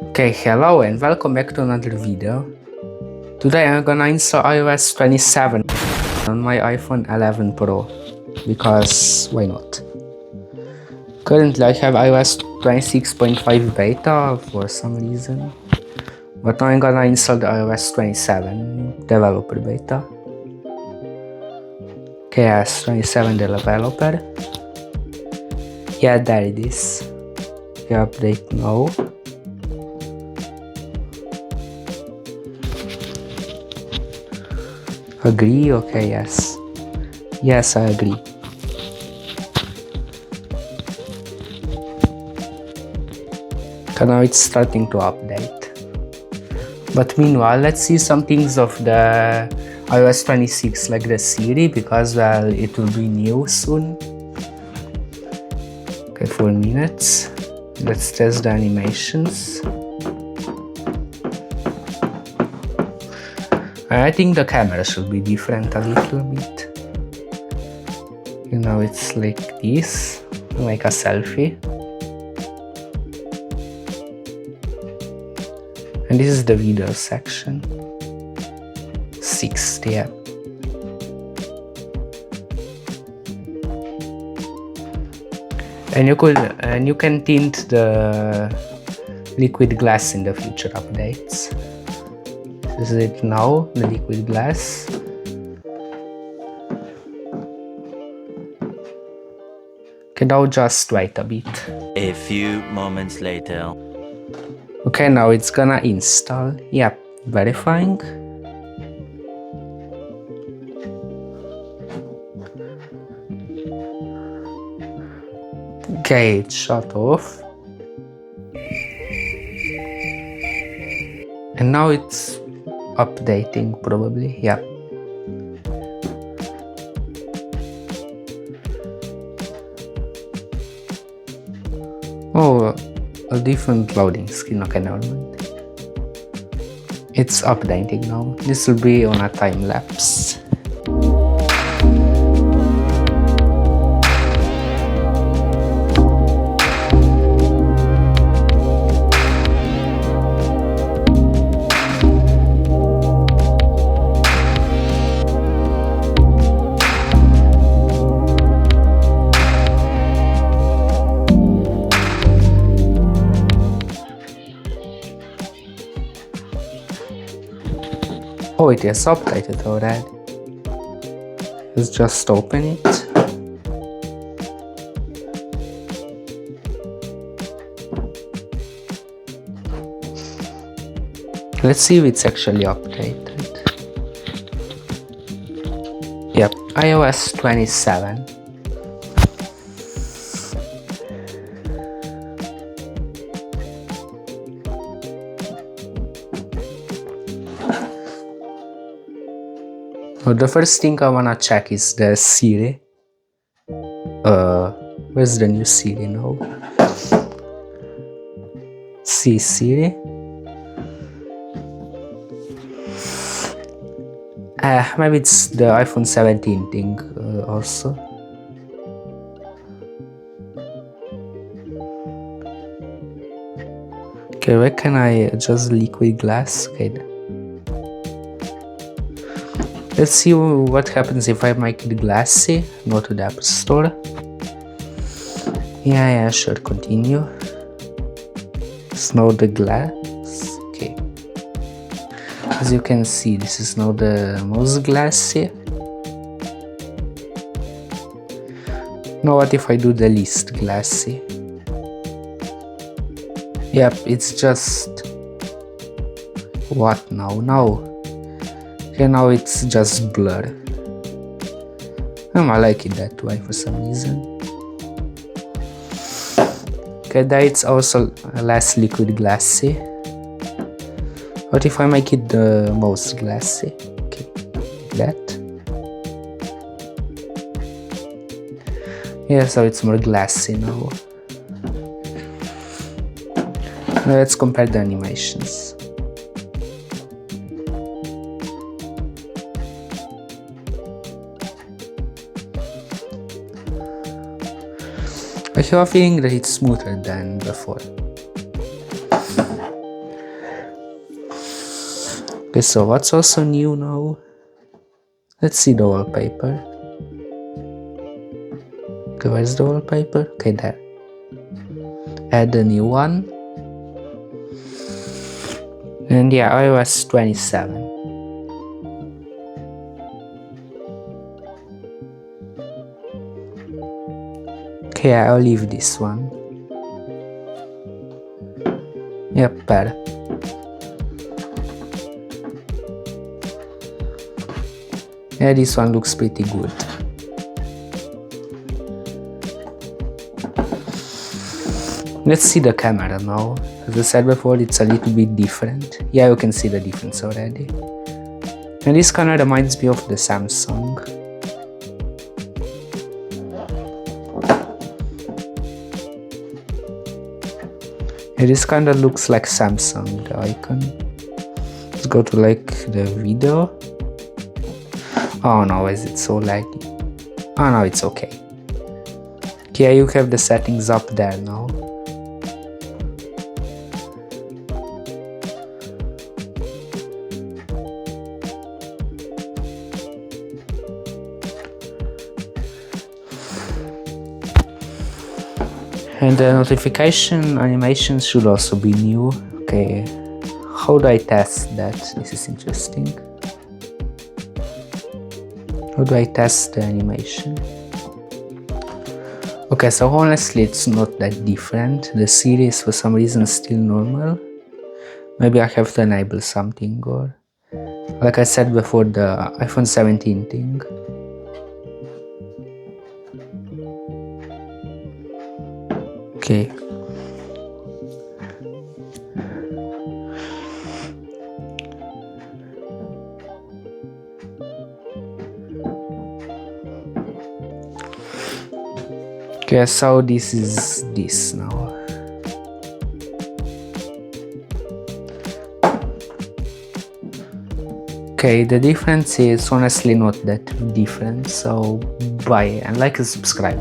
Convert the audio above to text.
Okay, hello and welcome back to another video. Today I'm gonna install iOS 27 on my iPhone 11 Pro because why not? Currently I have iOS 26.5 beta for some reason, but now I'm gonna install the iOS 27 developer beta. Okay, iOS 27 developer. Yeah, there it is. Okay, update now. Agree? Okay, yes. Yes, I agree. So now it's starting to update. But meanwhile, let's see some things of the iOS 26, like the Siri, because well, it will be new soon. Okay, 4 minutes. Let's test the animations. I think the camera should be different a little bit. You know, it's like this, like a selfie. And this is the video section. 60, yeah. And you can tint the liquid glass in the future updates. This is it now, the liquid glass. Okay, now just wait a bit. A few moments later. Okay, now it's gonna install. Yep, verifying. Okay, it's shut off. And now it's updating probably, yeah. Oh, a different loading screen, okay, never mind. It's updating now. This will be on a time lapse. Oh, it is updated already. Let's just open it. Let's see if it's actually updated. Yep, iOS 27. Well, the first thing I wanna check is the Siri. Where's the new Siri now? See Siri. Maybe it's the iPhone 17 thing also. Okay, where can I adjust liquid glass? Okay. Let's see what happens if I make it glassy. Go to the App Store. Yeah, sure, continue. It's now the glass. Okay. As you can see, this is now the most glassy. Now what if I do the least glassy? Yep, it's just... What now? Now. Okay, now it's just blur. I like it that way for some reason. Okay, there it's also less liquid glassy. What if I make it the most glassy? Okay, like that. Yeah, so it's more glassy now. Now let's compare the animations. I have a feeling that it's smoother than before. Okay, so what's also new now? Let's see the wallpaper. Okay, where's the wallpaper? Okay, there. Add a new one. And yeah, iOS 27. Okay, I'll leave this one. Yep, better. Yeah, this one looks pretty good. Let's see the camera now. As I said before, it's a little bit different. Yeah, you can see the difference already. And this kind of reminds me of the Samsung. Yeah, this kind of looks like Samsung, the icon. Let's go to like the video. Oh no, is it so laggy? Oh no, it's okay. Okay, you have the settings up there now. And the notification animations should also be new. Okay, how do I test that? This is interesting. How do I test the animation? Okay, so honestly it's not that different. The series for some reason is still normal. Maybe I have to enable something, or like I said before, the iPhone 17 thing. Okay. Okay, so this is this now. Okay, the difference is honestly not that different, so bye and like and subscribe.